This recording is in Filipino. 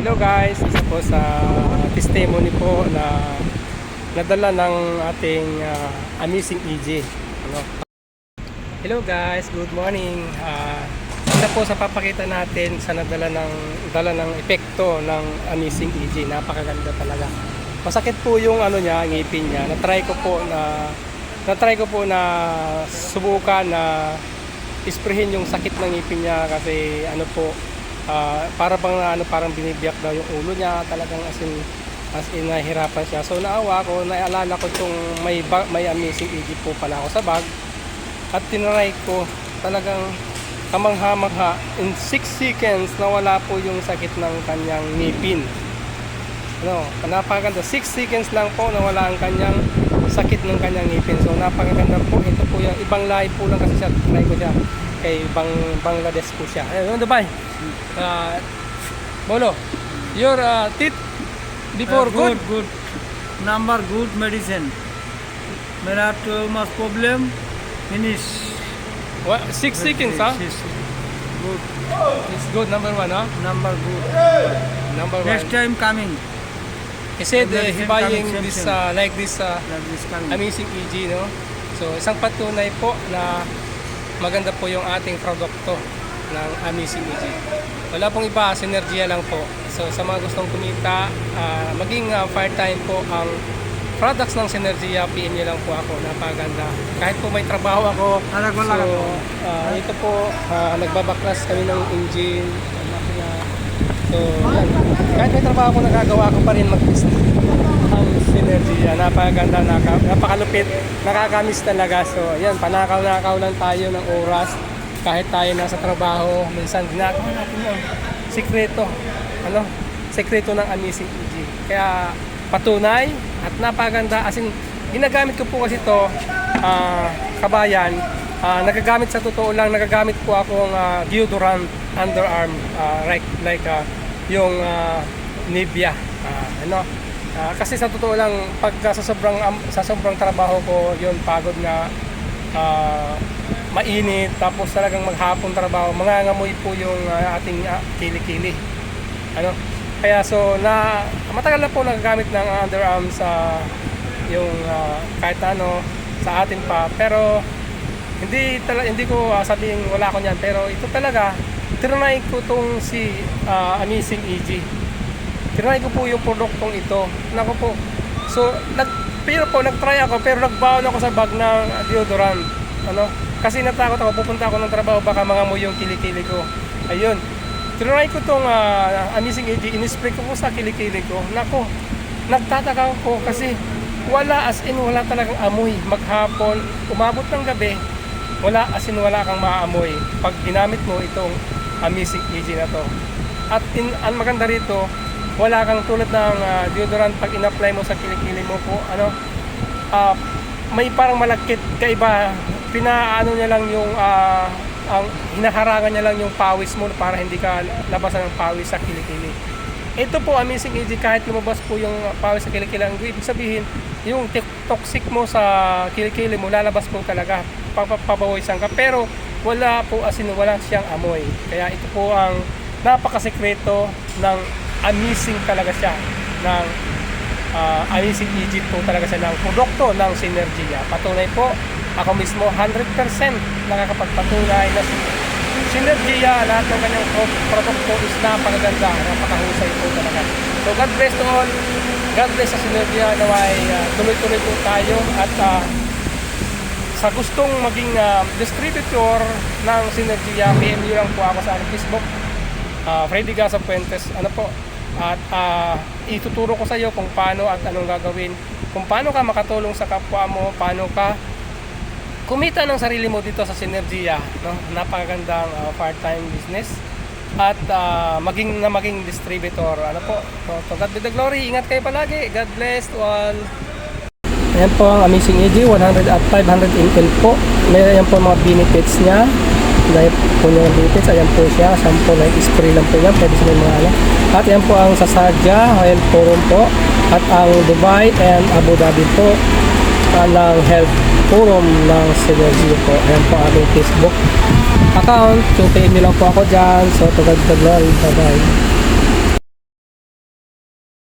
Hello guys, isa po sa testimony po na nadala ng ating amazing EG. Hello guys, good morning. Isa po sa papakita natin sa dala ng epekto ng amazing EG. Napakaganda talaga. Masakit po yung ngipin niya. Na-try ko po na subukan na isprehin yung sakit ng ngipin niya kasi parang binibiyak daw yung ulo niya, talagang as in nahihirapan siya. So naawa ko, naalala ko itong may amazing EG po pala ako sa bag at tinry ko, talagang kamangha-mangha, in 6 seconds nawala po yung sakit ng kanyang ngipin. Napakaganda, 6 seconds lang po nawala ang kanyang sakit ng kanyang ngipin. So napakaganda po. Ito po yung ibang lahi po lang kasi siya, try ko siya kay Bangladesh po siya. Ayun, Dubai. Bolo, your teeth before good number good medicine. मेरा too much problem finish. 6 seconds, huh? Good. It's good, number 1, huh? Number good. Number 1. Next time coming. He said he buying coming, this same. like this Coming. amazing EG, no? So isang patunay po na maganda po yung ating produkto ng amazing EG. Wala pong iba, sinergiya lang po. So sa mga gustong kumita, maging part-time po ang products ng Synergia, PM nyo lang po ako. Napaganda. Kahit po may trabaho ako, ito po, nagbabaklas kami ng engine. So, yan. Kahit may trabaho ako, nagagawa ko pa rin mag-business ang Synergia. Napaganda, napakalupit, nakakamiss talaga. So, yan, panakaw-nakaw lang tayo ng oras. Kahit tayo nasa trabaho, minsan ginagawa natin yung sekreto ng amazing EG. Kaya, patunay at napaganda, as in ginagamit ko po kasi ito, kabayan, nagagamit sa totoo lang, nagagamit po akong deodorant underarm, like yung Nivea, kasi sa totoo lang pagka sa sobrang trabaho ko, yun, pagod na, mainit, tapos talagang maghapon trabaho, mangangamoy po yung ating kilikili, kaya matagal na po nagagamit ng underarm sa yung kahit sa atin pa, pero hindi ko sabihin wala ko niyan, pero ito talaga tinry ko tong si amazing EG. Tinry ko po yung produktong ito. So nag-try ako, pero nagbaon ako sa bag ng deodorant. Kasi natakot ako, pupunta ako ng trabaho, baka mangamoy yung kilikili ko. Ayun. Tinry ko itong amazing EG, in-spray ko sa kilikili ko. Nako, nagtataka ko kasi wala talagang amoy. Maghapon, umabot ng gabi, wala kang maamoy pag ginamit mo itong amazing EG na to. At ang maganda rito, wala kang tulad ng deodorant pag in-apply mo sa kilikili mo po, may parang malagkit kaiba, niya lang yung ang hinaharangan niya lang yung pawis mo para hindi ka labasan ng pawis sa kilikili. Ito po amazing EG, kahit lumabas po yung pawis sa kilikili, ang ibig sabihin yung toxic mo sa kilikili mo lalabas po talaga, papawisan ka, pero wala siyang amoy. Kaya ito po ang napakasekreto ng amazing talaga siya ng amazing EG po talaga siya ng produkto ng Synergia. Patunay po, ako mismo 100% nakakapagpatunay na Synergia, lahat ng kanyang produkto is napakaganda, napakahusay po talaga. So God bless to all, God bless sa Synergia, naway tuloy-tuloy po tayo, at sa gustong maging distributor ng Synergia, PM nyo lang po ako sa Facebook, Freddy Gaza Puentes, at ituturo ko sa iyo kung paano at anong gagawin, kung paano ka makatulong sa kapwa mo, paano ka kumita ng sarili mo dito sa Synergia, napakagandang part-time business, at maging distributor. To God be the glory. Ingat kayo palagi. God bless to all. Ayan po ang amazing EG, 100 at 500 ml po. Ayan po mga benefits niya. Dahil po niya yung benefits, ayan po siya. Sample like spray lang po yan, pwede sa mga At ayan po ang Sasaja Oil Forum po, at ang Dubai and Abu Dhabi po ng Health Forum ng Synergia po. Ayan po aming Facebook account. So, PM nyo lang po ako dyan. So, to God the glory. Bye-bye.